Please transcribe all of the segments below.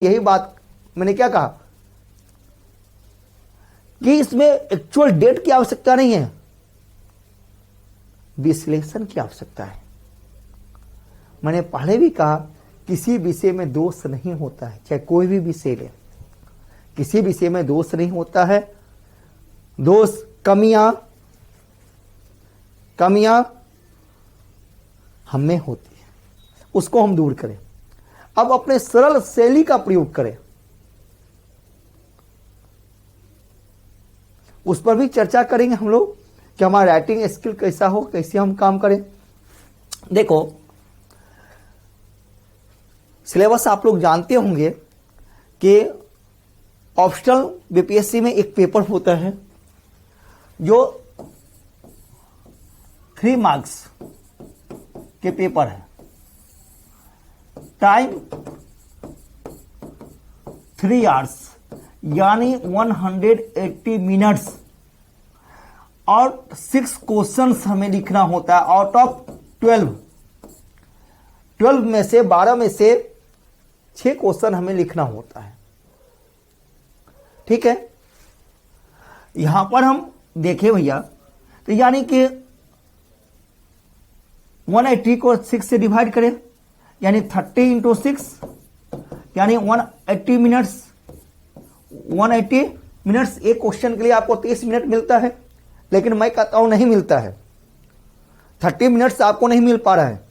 यही बात मैंने क्या कहा कि इसमें एक्चुअल डेट की आवश्यकता नहीं है, विश्लेषण की आवश्यकता है। मैंने पहले भी कहा किसी विषय में दोष नहीं होता है, चाहे कोई भी विषय ले, किसी विषय में दोष नहीं होता है। दोष कमियां हम में होती है, उसको हम दूर करें। अब अपने सरल शैली का प्रयोग करें, उस पर भी चर्चा करेंगे हम लोग कि हमारा राइटिंग स्किल कैसा हो, कैसे हम काम करें। देखो, सिलेबस आप लोग जानते होंगे कि ऑप्शनल बीपीएससी में एक पेपर होता है जो 3 मार्क्स के पेपर है। टाइम 3 आवर्स यानी 180 मिनट्स और 6 क्वेश्चंस हमें लिखना होता है आउट ऑफ 12 में से 12 में से 6 क्वेश्चन हमें लिखना होता है। ठीक है, यहां पर हम देखें भैया, तो यानी कि 180 को 6 से डिवाइड करें, यानी 30 इंटू 6 यानी 180 मिनट्स। 180 मिनट्स एक क्वेश्चन के लिए आपको 30 मिनट मिलता है, लेकिन मैं कहता हूं नहीं मिलता है। 30 मिनट्स आपको नहीं मिल पा रहा है।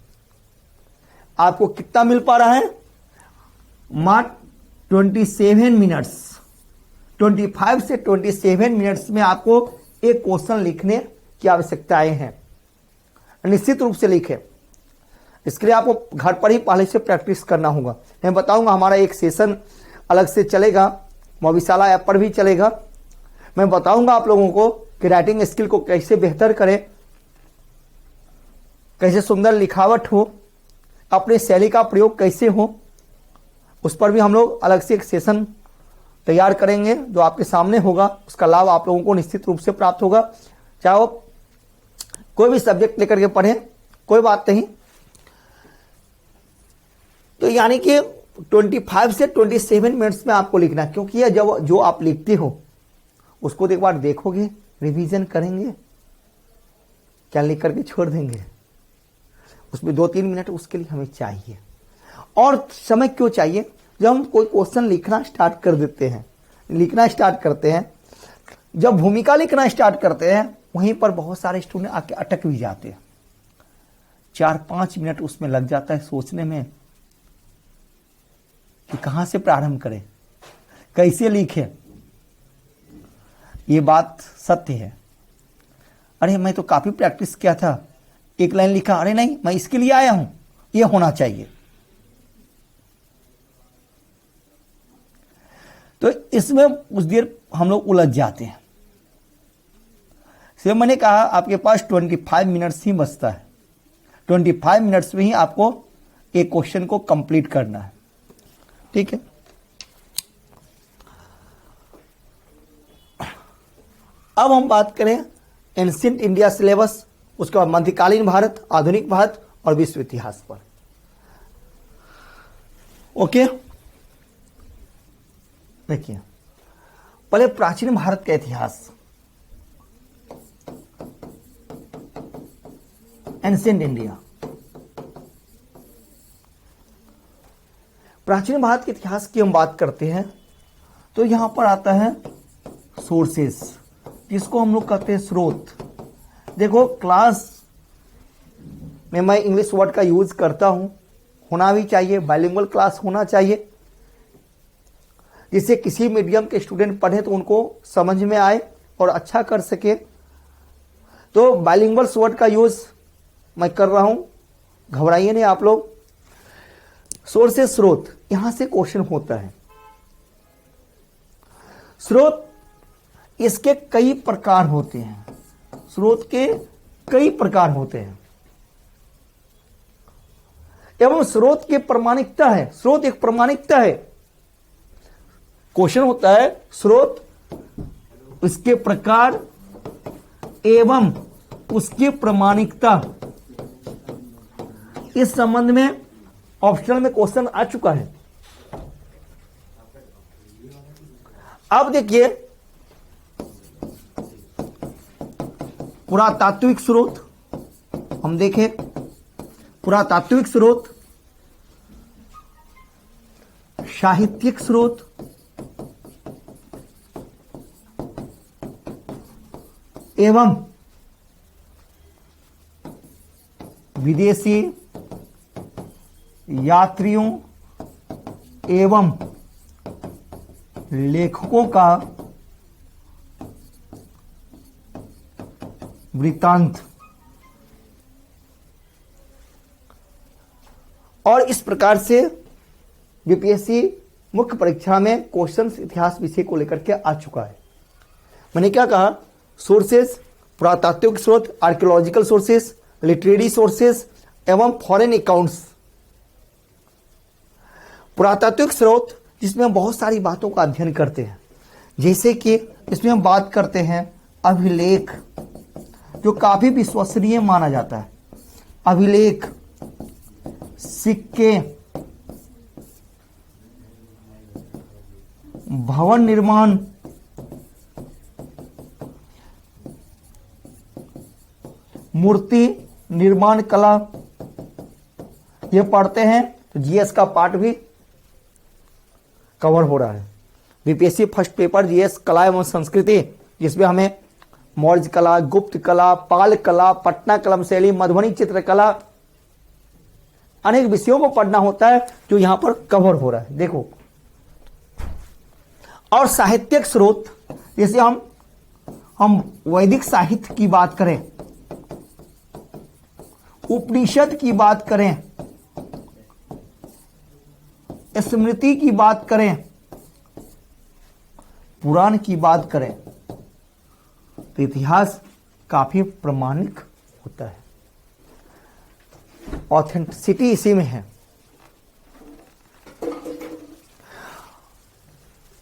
आपको कितना मिल पा रहा है? मात्र 27 मिनट्स। 25 से 27 मिनट्स में आपको एक क्वेश्चन लिखने की आवश्यकताएं हैं। निश्चित रूप से लिखें, इसके लिए आपको घर पर ही पहले से प्रैक्टिस करना होगा। मैं बताऊंगा, हमारा एक सेशन अलग से चलेगा, मोविशाला ऐप पर भी चलेगा। मैं बताऊंगा आप लोगों को कि राइटिंग स्किल को कैसे बेहतर करें, कैसे सुंदर लिखावट हो, अपने शैली का प्रयोग कैसे हो, उस पर भी हम लोग अलग से एक सेशन तैयार करेंगे जो आपके सामने होगा। उसका लाभ आप लोगों को निश्चित रूप से प्राप्त होगा। चाहे वो कोई भी सब्जेक्ट लेकर के पढ़ें, कोई बात नहीं। तो यानी कि 25 से 27 मिनट्स में आपको लिखना है, क्योंकि यह जब जो आप लिखते हो उसको एक बार देखोगे, रिवीजन करेंगे, क्या लिख करके छोड़ देंगे। उसमें 2-3 मिनट उसके लिए हमें चाहिए। और समय क्यों चाहिए? जब हम कोई क्वेश्चन लिखना स्टार्ट कर देते हैं, लिखना स्टार्ट करते हैं, जब भूमिका लिखना स्टार्ट करते हैं, वहीं पर बहुत सारे स्टूडेंट आके अटक भी जाते हैं। 4-5 मिनट उसमें लग जाता है सोचने में कि कहां से प्रारंभ करें, कैसे लिखें। ये बात सत्य है। अरे मैं तो काफी प्रैक्टिस किया था, एक लाइन लिखा, अरे नहीं मैं इसके लिए आया हूं, ये होना चाहिए। तो इसमें उस देर हम लोग उलझ जाते हैं। इसलिए मैंने कहा आपके पास 25 मिनट्स ही बचता है। 25 मिनट्स में ही आपको एक क्वेश्चन को कंप्लीट करना है। ठीक है, अब हम बात करें एंशिएंट इंडिया सिलेबस, उसके बाद मध्यकालीन भारत, आधुनिक भारत और विश्व इतिहास पर। ओके, देखिए पहले प्राचीन भारत का इतिहास, एंशिएंट इंडिया। प्राचीन भारत के इतिहास की हम बात करते हैं तो यहां पर आता है सोर्सेस, जिसको हम लोग कहते हैं स्रोत। देखो, क्लास में मैं इंग्लिश वर्ड का यूज करता हूं, होना भी चाहिए, बाइलिंगुअल क्लास होना चाहिए, जिससे किसी मीडियम के स्टूडेंट पढ़े तो उनको समझ में आए और अच्छा कर सके। तो बाइलिंगुअल वर्ड का यूज मैं कर रहा हूं, घबराइए नहीं आप लोग। सोर्स से स्रोत, यहां से क्वेश्चन होता है। स्रोत, इसके कई प्रकार होते हैं। स्रोत के कई प्रकार होते हैं एवं स्रोत की प्रामाणिकता है। स्रोत एक प्रामाणिकता है। क्वेश्चन होता है स्रोत, उसके प्रकार एवं उसकी प्रामाणिकता। इस संबंध में ऑप्शनल में क्वेश्चन आ चुका है। अब देखिए पुरातात्विक स्रोत, हम देखें पुरातात्विक स्रोत, साहित्यिक स्रोत, एवं विदेशी यात्रियों एवं लेखकों का वृत्तांत। और इस प्रकार से बीपीएससी मुख्य परीक्षा में क्वेश्चंस इतिहास विषय को लेकर के आ चुका है। मैंने क्या कहा, सोर्सेस, पुरातात्विक स्रोत, आर्कियोलॉजिकल सोर्सेस, लिटरेरी सोर्सेस एवं फॉरेन अकाउंट्स। पुरातात्विक स्रोत जिसमें हम बहुत सारी बातों का अध्ययन करते हैं, जैसे कि इसमें हम बात करते हैं अभिलेख, जो काफी विश्वसनीय माना जाता है। अभिलेख, सिक्के, भवन निर्माण, मूर्ति निर्माण कला, ये पढ़ते हैं तो जीएस का पार्ट भी कवर हो रहा है। बीपीएससी फर्स्ट पेपर जीएस कला एवं संस्कृति, जिसमें हमें मौर्य कला, गुप्त कला, पाल कला, पटना कलम शैली, मधुबनी चित्रकला, अनेक विषयों को पढ़ना होता है जो यहां पर कवर हो रहा है। देखो, और साहित्यिक स्रोत, जैसे हम वैदिक साहित्य की बात करें, उपनिषद की बात करें, स्मृति की बात करें, पुराण की बात करें, तो इतिहास काफी प्रमाणिक होता है। ऑथेंटिसिटी इसी में है।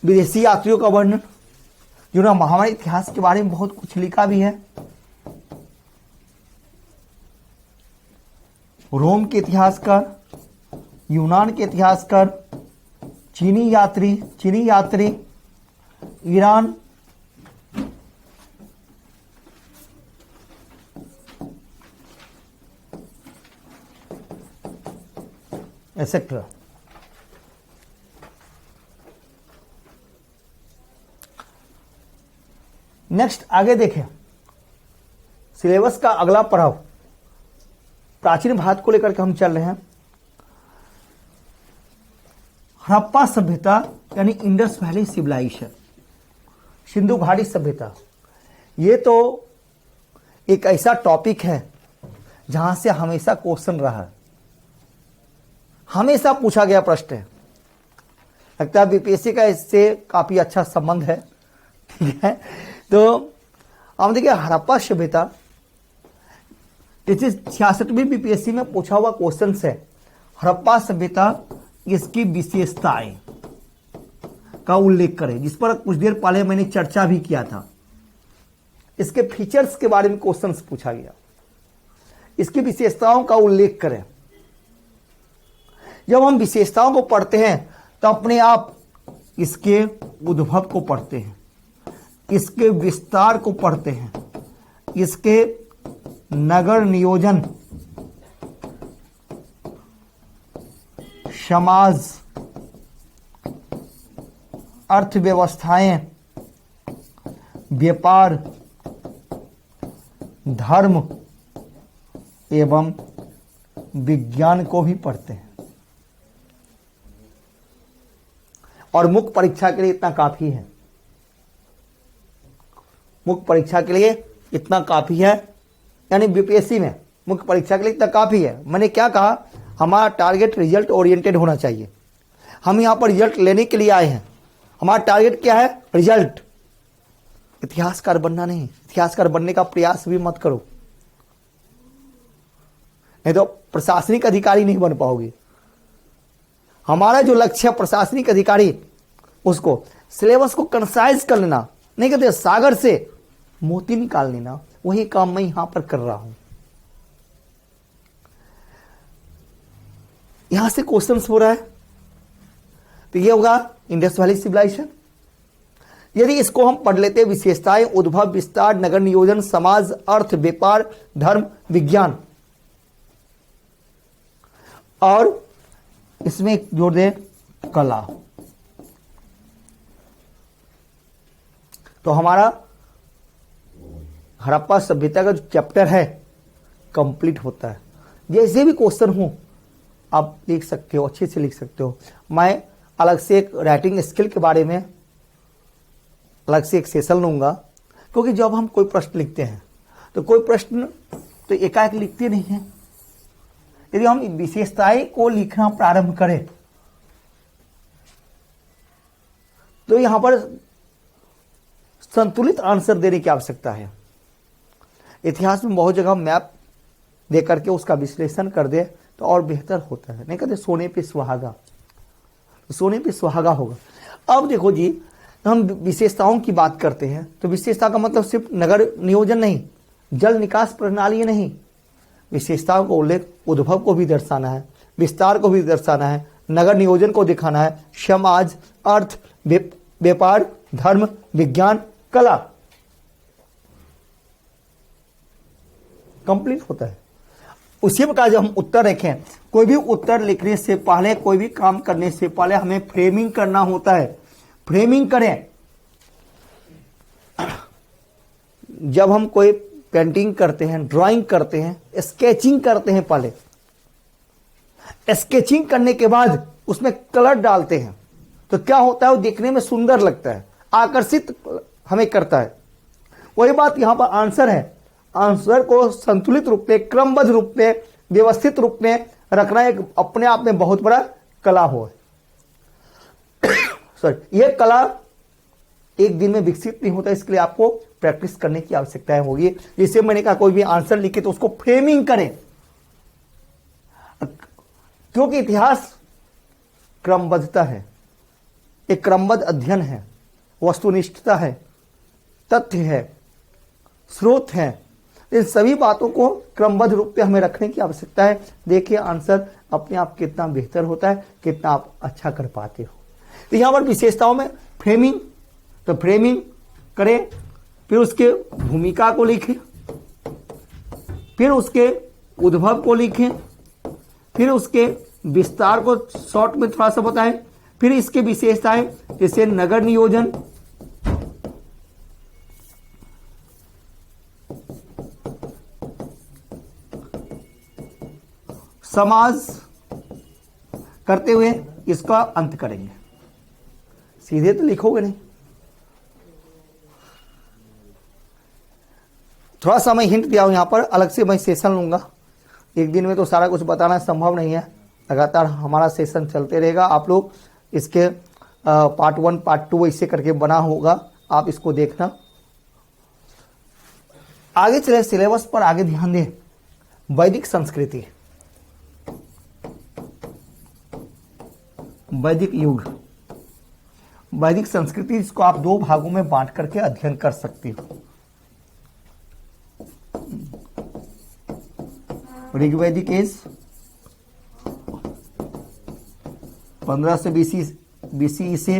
विदेशी यात्रियों का वर्णन, जिन्होंने हमारे इतिहास के बारे में बहुत कुछ लिखा भी है। रोम के इतिहासकार, यूनान के इतिहासकार, चीनी यात्री, ईरान, एक्सेट्रा। नेक्स्ट आगे देखें, सिलेबस का अगला पड़ाव प्राचीन भारत को लेकर के हम चल रहे हैं। हड़प्पा सभ्यता यानी इंडस वैली सिविलाइजेशन, सिंधु घाटी सभ्यता, ये तो एक ऐसा टॉपिक है जहां से हमेशा क्वेश्चन रहा है, हमेशा पूछा गया प्रश्न है। लगता है बीपीएससी का इससे काफी अच्छा संबंध है, ठीक है। तो हम देखिए हड़प्पा सभ्यता, 66वीं बीपीएससी में पूछा हुआ क्वेश्चन है। हड़प्पा सभ्यता, इसकी विशेषताएं का उल्लेख करें, जिस पर कुछ देर पहले मैंने चर्चा भी किया था। इसके फीचर्स के बारे में क्वेश्चन पूछा गया, इसकी विशेषताओं का उल्लेख करें। जब हम विशेषताओं को पढ़ते हैं तो अपने आप इसके उद्भव को पढ़ते हैं, इसके विस्तार को पढ़ते हैं, इसके नगर नियोजन, समाज, अर्थव्यवस्थाएं, व्यापार, धर्म एवं विज्ञान को भी पढ़ते हैं। और मुख्य परीक्षा के लिए इतना काफी है, मुख्य परीक्षा के लिए इतना काफी है, यानी बीपीएससी में मुख्य परीक्षा के लिए इतना काफी है। मैंने क्या कहा, हमारा टारगेट रिजल्ट ओरिएंटेड होना चाहिए। हम यहां पर रिजल्ट लेने के लिए आए हैं। हमारा टारगेट क्या है? रिजल्ट। इतिहासकार बनना नहीं। इतिहासकार बनने का प्रयास भी मत करो, नहीं तो प्रशासनिक अधिकारी नहीं बन पाओगे। हमारा जो लक्ष्य है प्रशासनिक अधिकारी, उसको सिलेबस को कंसाइज कर लेना, नहीं कहते सागर से मोती निकाल लेना, वही काम मैं यहां पर कर रहा हूं। यहां से क्वेश्चंस हो रहा है, तो ये होगा इंडस वैली सिविलाइजेशन, यदि इसको हम पढ़ लेते, विशेषताएं, उद्भव, विस्तार, नगर नियोजन, समाज, अर्थ, व्यापार, धर्म, विज्ञान, और इसमें एक जोड़ दें कला, तो हमारा हड़प्पा सभ्यता का जो चैप्टर है कंप्लीट होता है। जैसे भी क्वेश्चन हो आप लिख सकते हो, अच्छे से लिख सकते हो। मैं अलग से एक राइटिंग स्किल के बारे में अलग से एक सेशन लूंगा, क्योंकि जब हम कोई प्रश्न लिखते हैं तो कोई प्रश्न तो एकाएक लिखते नहीं है। यदि हम विशेषताएं को लिखना प्रारंभ करें तो यहां पर संतुलित आंसर देने की आवश्यकता है। इतिहास में बहुत जगह मैप दे करके उसका विश्लेषण कर दे तो और बेहतर होता है। नहीं कहते सोने पे सुहागा, सोने पे सुहागा होगा। अब देखो जी, हम विशेषताओं की बात करते हैं तो विशेषता का मतलब सिर्फ नगर नियोजन नहीं, जल निकास प्रणाली नहीं, विशेषताओं को उल्लेख उद्भव को भी दर्शाना है, विस्तार को भी दर्शाना है, नगर नियोजन को दिखाना है, समाज, अर्थ, व्यापार, धर्म, विज्ञान, कला, कंप्लीट होता है। उसी प्रकार जब हम उत्तर लिखें, कोई भी उत्तर लिखने से पहले, कोई भी काम करने से पहले हमें फ्रेमिंग करना होता है। फ्रेमिंग करें। जब हम कोई पेंटिंग करते हैं, ड्राइंग करते हैं, स्केचिंग करते हैं, पहले स्केचिंग करने के बाद उसमें कलर डालते हैं तो क्या होता है, वो देखने में सुंदर लगता है, आकर्षित हमें करता है। वही बात यहां पर आंसर है। आंसर को संतुलित रूप में, क्रमबद्ध रूप में, व्यवस्थित रूप में रखना एक अपने आप में बहुत बड़ा कला हो। सॉरी, यह कला एक दिन में विकसित नहीं होता, इसके लिए आपको प्रैक्टिस करने की आवश्यकता होगी। जैसे मैंने कहा, कोई भी आंसर लिखे तो उसको फ्रेमिंग करें, क्योंकि इतिहास क्रमबद्धता है, एक क्रमबद्ध अध्ययन है, वस्तुनिष्ठता है, तथ्य है, स्रोत है। इन सभी बातों को क्रमबद्ध रूप में हमें रखने की आवश्यकता है। देखिए आंसर अपने आप कितना बेहतर होता है, कितना आप अच्छा कर पाते हो। तो यहां पर विशेषताओं में फ्रेमिंग, तो फ्रेमिंग करें, फिर उसके भूमिका को लिखें, फिर उसके उद्भव को लिखें, फिर उसके विस्तार को शॉर्ट में थोड़ा सा बताएं, फिर इसके विशेषताएं जैसे नगर नियोजन, समाज करते हुए इसका अंत करेंगे। सीधे तो लिखोगे नहीं, थोड़ा सा मैं हिंट दिया हूं, यहां पर अलग से मैं सेशन लूंगा। एक दिन में तो सारा कुछ बताना संभव नहीं है, लगातार हमारा सेशन चलते रहेगा। आप लोग इसके पार्ट 1 पार्ट 2 ऐसे करके बना होगा, आप इसको देखना। आगे चले, सिलेबस पर आगे ध्यान दें। वैदिक संस्कृति, वैदिक युग, वैदिक संस्कृति, इसको आप 2 भागों में बांट करके अध्ययन कर सकते हो। ऋग्वैदिक एज 1500 BCE से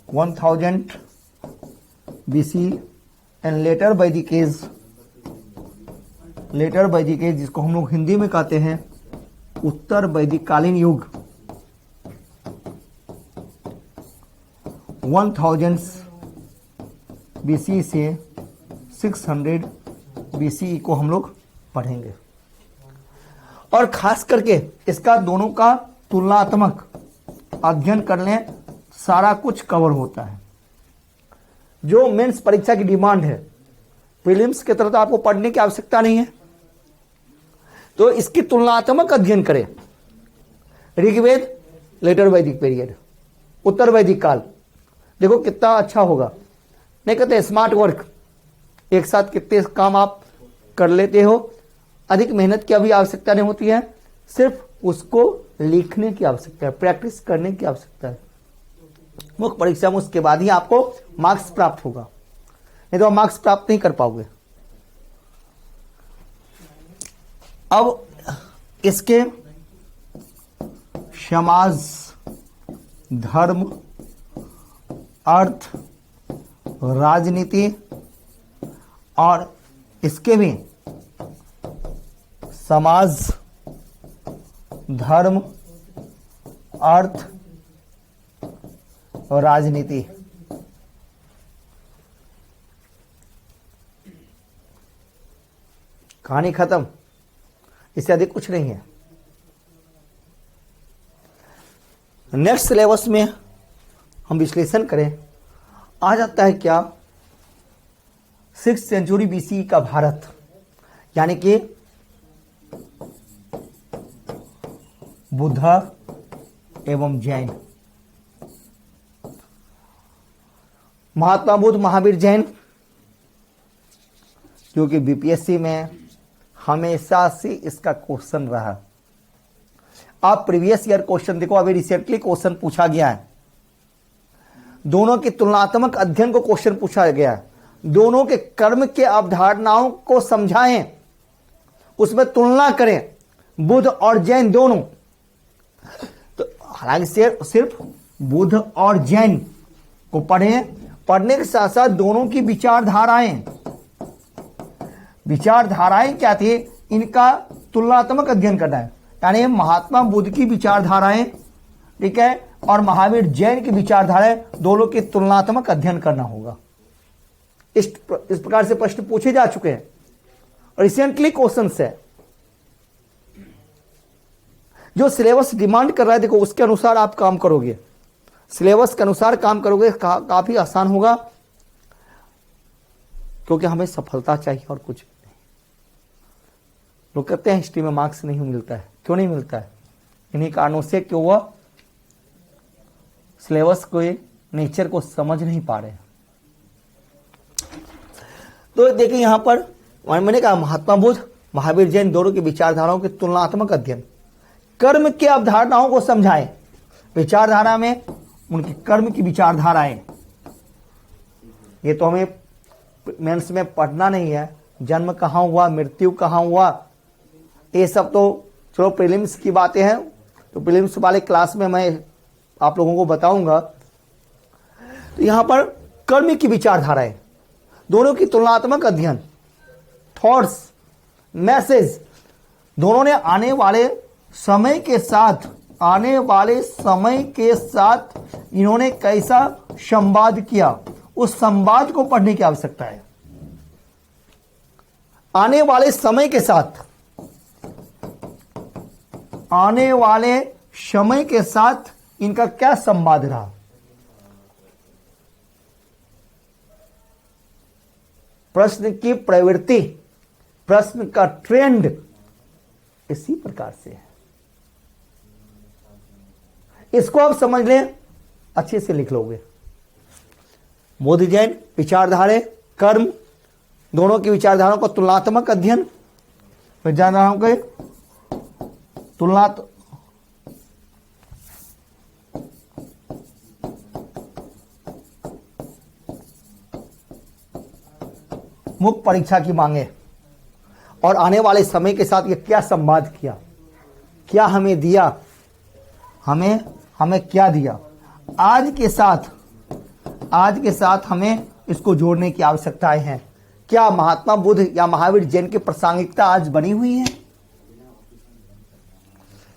1000 BCE एंड लेटर वैदिक एज, लेटर वैदिक एज जिसको हम लोग हिंदी में कहते हैं उत्तर वैदिक कालीन युग, 1000 BCE से 600 BCE को हम लोग पढ़ेंगे। और खास करके इसका दोनों का तुलनात्मक अध्ययन करने सारा कुछ कवर होता है। जो मेंस परीक्षा की डिमांड है, प्रीलिम्स की तरह तो आपको पढ़ने की आवश्यकता नहीं है, तो इसकी तुलनात्मक अध्ययन करें। ऋग्वेद, लेटर वैदिक पीरियड, उत्तर वैदिक काल, देखो कितना अच्छा होगा। नहीं कहते स्मार्ट वर्क, एक साथ कितने काम आप कर लेते हो। अधिक मेहनत की अभी आवश्यकता नहीं होती है, सिर्फ उसको लिखने की आवश्यकता है, प्रैक्टिस करने की आवश्यकता है। मुख्य परीक्षा में उसके बाद ही आपको मार्क्स प्राप्त होगा, नहीं तो आप मार्क्स प्राप्त नहीं कर पाओगे। अब इसके समाज, धर्म अर्थ, राजनीति और इसके भी समाज, धर्म, अर्थ और राजनीति। कहानी खत्म, इससे अधिक कुछ नहीं है। नेक्स्ट सिलेबस में हम विश्लेषण करें, आ जाता है क्या 6th सेंचुरी BC का भारत, यानी कि बुद्ध एवं जैन। महात्मा बुद्ध, महावीर, जैन, क्योंकि बीपीएससी में हमेशा से इसका क्वेश्चन रहा। आप प्रीवियस ईयर क्वेश्चन देखो, अभी रिसेंटली क्वेश्चन पूछा गया है। दोनों के तुलनात्मक अध्ययन को क्वेश्चन पूछा गया है। दोनों के कर्म के अवधारणाओं को समझाएं, उसमें तुलना करें, बुद्ध और जैन दोनों। तो हालांकि सिर्फ बुद्ध और जैन को पढ़ें, पढ़ने के साथ साथ दोनों की विचारधाराएं क्या थी, इनका तुलनात्मक अध्ययन करना है। यानी महात्मा बुद्ध की विचारधाराएं, ठीक है, और महावीर जैन की विचारधाराएं, दोनों की तुलनात्मक अध्ययन करना होगा। इस प्रकार से प्रश्न पूछे जा चुके हैं, रिसेंटली क्वेश्चन है। जो सिलेबस डिमांड कर रहा है, देखो उसके अनुसार आप काम करोगे, सिलेबस के अनुसार काम करोगे, काफी आसान होगा, क्योंकि हमें सफलता चाहिए और कुछ नहीं। लोग कहते हैं हिस्ट्री में मार्क्स नहीं मिलता है, क्यों नहीं मिलता है? इन्हीं कारणों से कि वह सिलेबस को, नेचर को समझ नहीं पा रहे। तो देखिए यहां पर मैंने कहा महात्मा बुद्ध, महावीर जैन दोनों की विचारधाराओं के तुलनात्मक अध्ययन, कर्म के अवधारणाओं को समझाएं। विचारधारा में उनके कर्म की विचारधाराएं, ये तो हमें मेंस में पढ़ना नहीं है। जन्म कहां हुआ, मृत्यु कहां हुआ, ये सब तो चलो प्रीलिम्स की बातें हैं, तो प्रीलिम्स वाले क्लास में मैं आप लोगों को बताऊंगा। तो यहां पर कर्म की विचारधाराएं, दोनों की तुलनात्मक अध्ययन, थॉट्स, मैसेज, दोनों ने आने वाले समय के साथ इन्होंने कैसा संवाद किया, उस संवाद को पढ़ने की आवश्यकता है। आने वाले समय के साथ इनका क्या संवाद रहा, प्रश्न की प्रवृत्ति, प्रश्न का ट्रेंड इसी प्रकार से है। इसको आप समझ लें, अच्छे से लिख लोगे। बुद्ध जैन विचारधारा, कर्म, दोनों की विचारधाराओं का तुलनात्मक अध्ययन, विचारधाराओं के तुलनात्मक मुख्य परीक्षा की मांगे, और आने वाले समय के साथ ये क्या संवाद किया, क्या हमें दिया, हमें क्या दिया। आज के साथ हमें इसको जोड़ने की आवश्यकताएं हैं। क्या महात्मा बुद्ध या महावीर जैन की प्रासंगिकता आज बनी हुई है?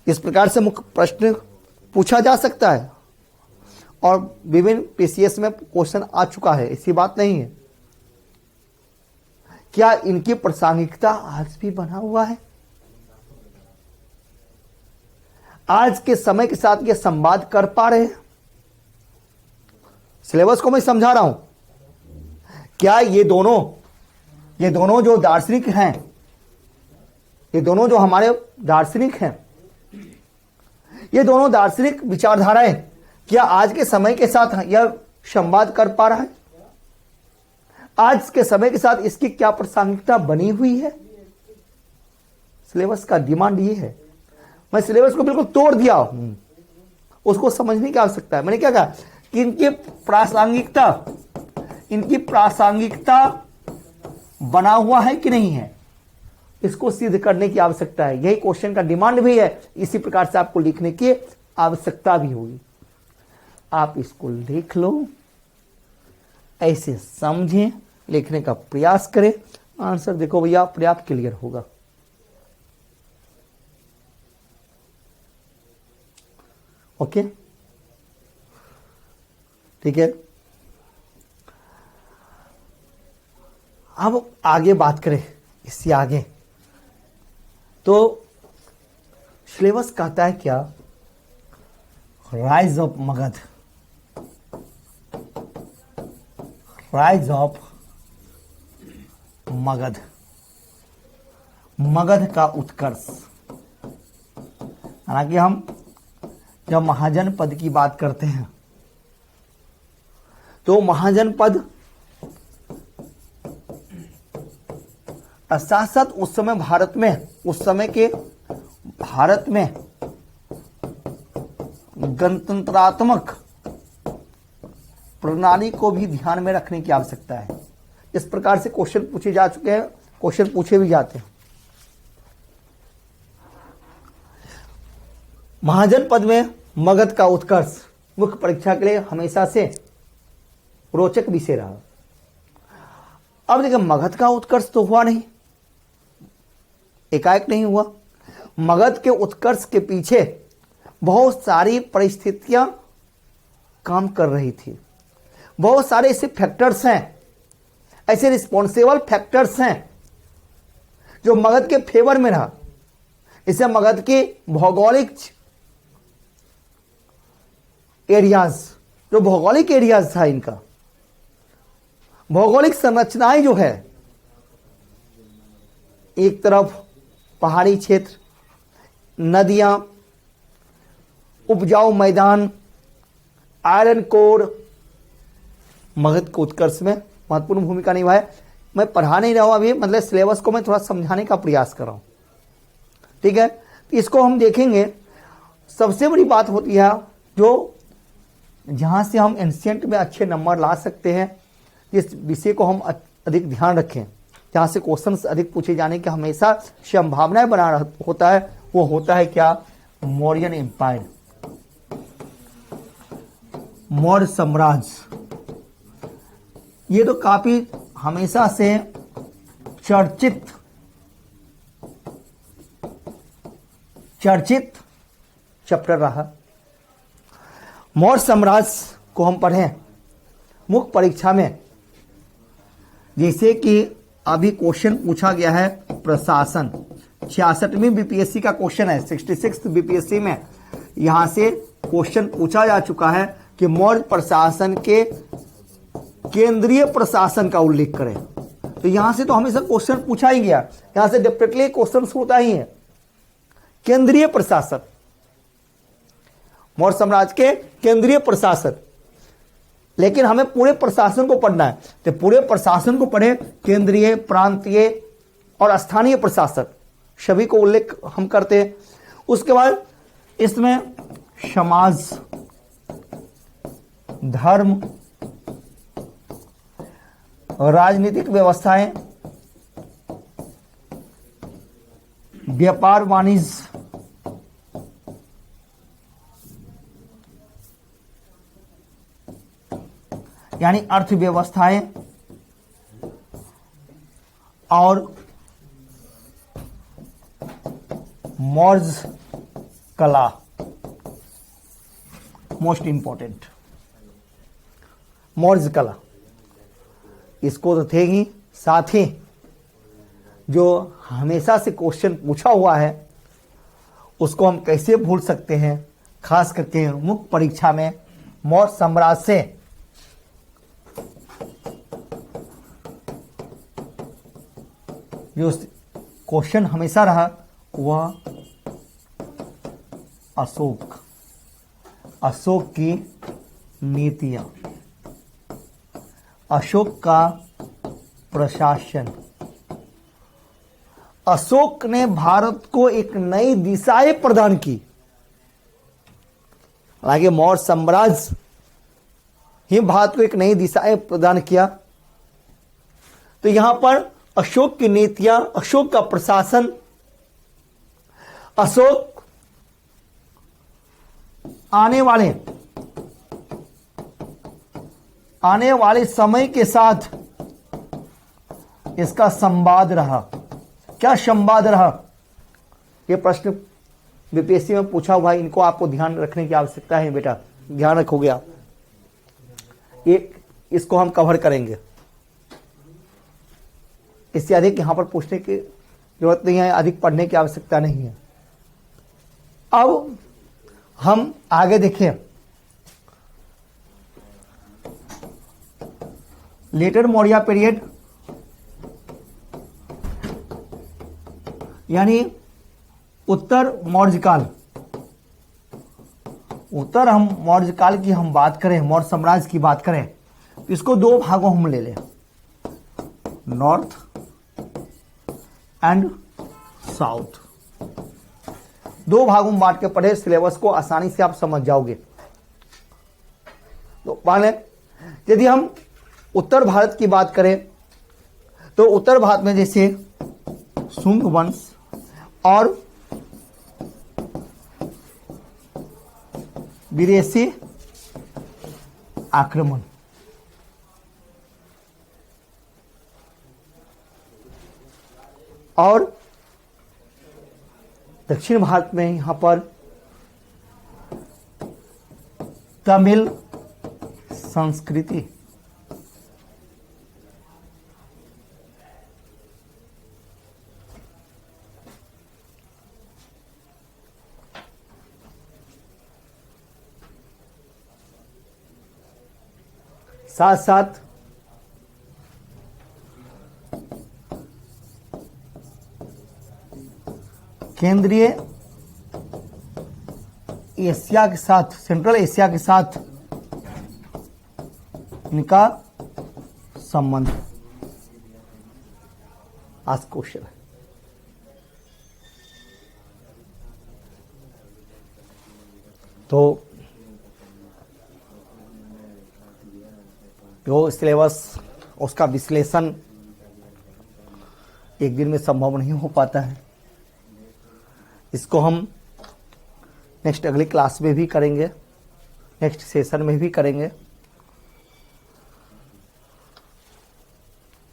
इस प्रकार से मुख्य प्रश्न पूछा जा सकता है, और विभिन्न पीसीएस में क्वेश्चन आ चुका है, ऐसी बात नहीं है। क्या इनकी प्रासंगिकता आज भी बना हुआ है? आज के समय के साथ ये संवाद कर पा रहे हैं? सिलेबस को मैं समझा रहा हूं। क्या ये दोनों जो दार्शनिक हैं, ये दोनों जो हमारे दार्शनिक हैं, ये दोनों दार्शनिक विचारधाराएं क्या आज के समय के साथ यह संवाद कर पा रहा है? आज के समय के साथ इसकी क्या प्रासंगिकता बनी हुई है? सिलेबस का डिमांड ये है। मैं सिलेबस को बिल्कुल तोड़ दिया, उसको समझने की आवश्यकता है। मैंने क्या कहा कि इनकी प्रासंगिकता बना हुआ है कि नहीं है, इसको सिद्ध करने की आवश्यकता है। यही क्वेश्चन का डिमांड भी है। इसी प्रकार से आपको लिखने की आवश्यकता भी होगी। आप इसको लिख लो, ऐसे समझें, लिखने का प्रयास करें। आंसर देखो भैया अपने आप क्लियर होगा। ओके, ठीक है। अब आगे बात करें, इससे आगे तो सिलेबस कहता है क्या, rise of Magadh, rise of Magadh, Magadh का उत्कर्ष। हालांकि हम जब महाजनपद की बात करते हैं तो महाजनपद साथ साथ उस समय भारत में, उस समय के भारत में गणतंत्रात्मक प्रणाली को भी ध्यान में रखने की आवश्यकता है। इस प्रकार से क्वेश्चन पूछे जा चुके हैं, क्वेश्चन पूछे भी जाते हैं। महाजनपद में मगध का उत्कर्ष मुख्य परीक्षा के लिए हमेशा से रोचक विषय रहा। अब देखिए, मगध का उत्कर्ष तो हुआ नहीं, एकाएक नहीं हुआ। मगध के उत्कर्ष के पीछे बहुत सारी परिस्थितियां काम कर रही थी, बहुत सारे ऐसे फैक्टर्स हैं, ऐसे रिस्पॉन्सिबल फैक्टर्स हैं जो मगध के फेवर में रहा। इसे मगध के भौगोलिक एरियाज, जो भौगोलिक एरियाज था, इनका भौगोलिक संरचनाएं जो है, एक तरफ पहाड़ी क्षेत्र, नदियां, उपजाऊ मैदान, आयरन कोर, मगध के उत्कर्ष में महत्वपूर्ण भूमिका निभाए। मैं पढ़ा नहीं रहा हूं अभी, मतलब सिलेबस को मैं थोड़ा समझाने का प्रयास कर रहा हूं, ठीक है। तो इसको हम देखेंगे। सबसे बड़ी बात होती है जो जहां से हम एंशिएंट में अच्छे नंबर ला सकते हैं, जिस विषय को हम अधिक ध्यान रखें, जहां से क्वेश्चंस अधिक पूछे जाने की हमेशा संभावनाएं बना होता है, वो होता है क्या, मौर्यन एम्पायर, मौर्य साम्राज्य। ये तो काफी हमेशा से चर्चित चैप्टर रहा। मौर्य साम्राज्य को हम पढ़ें मुख्य परीक्षा में, जैसे कि अभी क्वेश्चन पूछा गया है प्रशासन, 66वीं बीपीएससी का क्वेश्चन है, 66 बीपीएससी में यहां से क्वेश्चन पूछा जा चुका है कि मौर्य प्रशासन के केंद्रीय प्रशासन का उल्लेख करें। तो यहां से तो हमेशा क्वेश्चन पूछा ही गया, यहां से डेफिनेटली क्वेश्चन होता ही है, केंद्रीय प्रशासन, मौर्य साम्राज्य के केंद्रीय प्रशासन। लेकिन हमें पूरे प्रशासन को पढ़ना है, तो पूरे प्रशासन को पढ़े, केंद्रीय, प्रांतीय और स्थानीय प्रशासन सभी को उल्लेख हम करते हैं। उसके बाद इसमें समाज, धर्म, राजनीतिक व्यवस्थाएं, व्यापार वाणिज्य, यानी अर्थव्यवस्थाएं, और मौर्य कला, मोस्ट इंपॉर्टेंट मौर्य कला, इसको तो थे ही। साथ ही जो हमेशा से क्वेश्चन पूछा हुआ है उसको हम कैसे भूल सकते हैं, खास करके मुख्य परीक्षा में मौर्य साम्राज्य से जो क्वेश्चन हमेशा रहा वह अशोक, अशोक की नीतियां, अशोक का प्रशासन। अशोक ने भारत को एक नई दिशाएं प्रदान की। हालांकि मौर्य साम्राज्य ही भारत को एक नई दिशाएं प्रदान किया, तो यहां पर अशोक की नीतियां, अशोक का प्रशासन, अशोक आने वाले समय के साथ इसका संवाद रहा। क्या संवाद रहा? ये प्रश्न बीपीएससी में पूछा हुआ है, इनको आपको ध्यान रखने की आवश्यकता है बेटा, ध्यान रखोगे आप। इसको हम कवर करेंगे, इससे अधिक यहां पर पूछने की जरूरत नहीं है, अधिक पढ़ने की आवश्यकता नहीं है। अब हम आगे देखें, लेटर मौर्य पीरियड यानी उत्तर मौर्य काल। उत्तर हम मौर्य काल की हम बात करें, मौर्य साम्राज्य की बात करें, तो इसको दो भागों हम ले लें, नॉर्थ एंड साउथ। दो भागों में बांट के पढ़े, सिलेबस को आसानी से आप समझ जाओगे। तो पहले यदि हम उत्तर भारत की बात करें तो उत्तर भारत में जैसे शुंग वंश और विदेशी आक्रमण, और दक्षिण भारत में यहां पर तमिल संस्कृति। साथ साथ केंद्रीय एशिया के साथ, सेंट्रल एशिया के साथ इनका संबंध। आज क्वेश्चन है, तो जो सिलेबस उसका विश्लेषण एक दिन में संभव नहीं हो पाता है, इसको हम नेक्स्ट अगली क्लास में भी करेंगे, नेक्स्ट सेशन में भी करेंगे।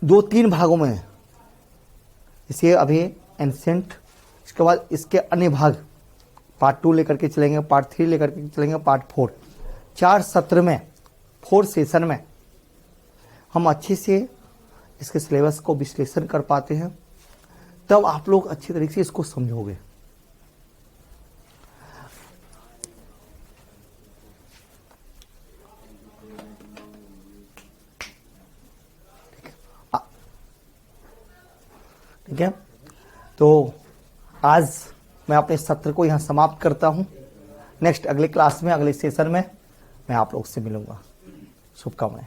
2-3 भागों में, इसे अभी एंशिएंट, इसके बाद इसके अन्य भाग पार्ट 2 लेकर के चलेंगे, पार्ट 3 लेकर के चलेंगे, पार्ट 4। 4 सत्र में, 4 सेशन में हम अच्छे से इसके सिलेबस को विश्लेषण कर पाते हैं, तब आप लोग अच्छी तरीके से इसको समझोगे। ठीक है, तो आज मैं अपने सत्र को यहां समाप्त करता हूं। नेक्स्ट अगले क्लास में, अगले सेशन में मैं आप लोग से मिलूंगा। शुभकामनाएं।